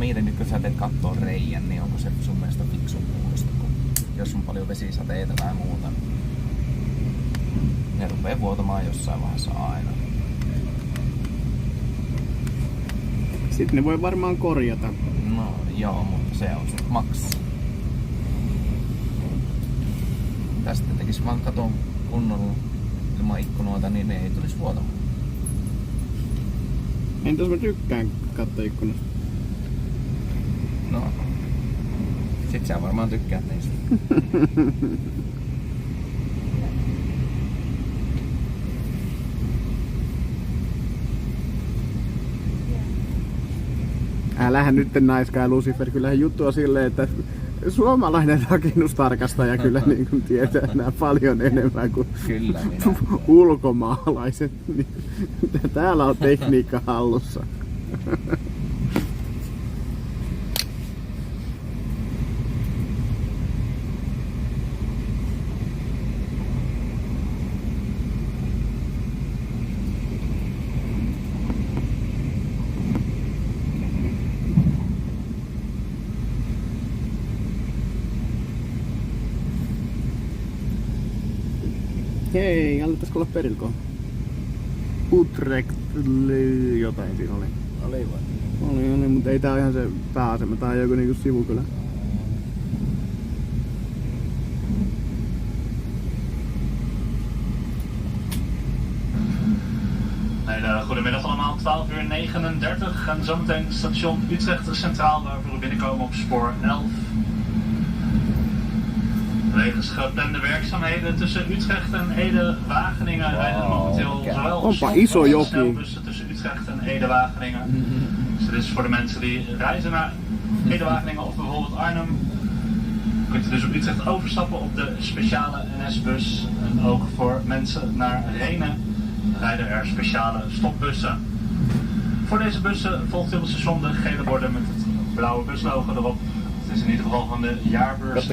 mietin nyt kun sä teet kattoon reijän, niin onko se sun mielestä fiksun muusta, kun jos on paljon vesisateita tai muuta, ne rupee vuotamaan jossain vaiheessa aina. Sitten ne voi varmaan korjata. No joo, mutta se on sit maks. Tästä tekis vaan katon kunnolla ilman ikkunoita, niin ne ei tulisi vuotamaan. Entäs mä tykkään kattoikkunasta? No. Sit sä varmaan tykkäät niistä. Älähän nyt naiskaa Lucifer, kyllähän juttu on silleen, että suomalainen rakennustarkastaja kyllä niin kuin tietää enää paljon enemmän kuin Kyllä minä. ulkomaalaiset. Täällä on tekniikka hallussa. Hei, alettaisiko olla perillä? Utrecht jotain siinä oli. Oli vai? Oli, mutta ei tää ole ihan se pääasema, tää on joku niinku sivukylä. Goedemiddag allemaal, 12:39 en zometeen station Utrecht Centraal waarvoor we binnenkomen op spoor 11. Wegens geplande werkzaamheden tussen Utrecht en Ede-Wageningen rijden er momenteel zowel snelbussen tussen Utrecht en Ede-Wageningen. Dus dit is voor de mensen die reizen naar Ede-Wageningen of bijvoorbeeld Arnhem. Kunt u dus op Utrecht overstappen op de speciale NS-bus. En ook voor mensen naar Renen rijden er speciale stopbussen. Voor deze bussen volgt op het station de gele borden met het blauwe buslogo erop. Het is in ieder geval van de jaarbeurs.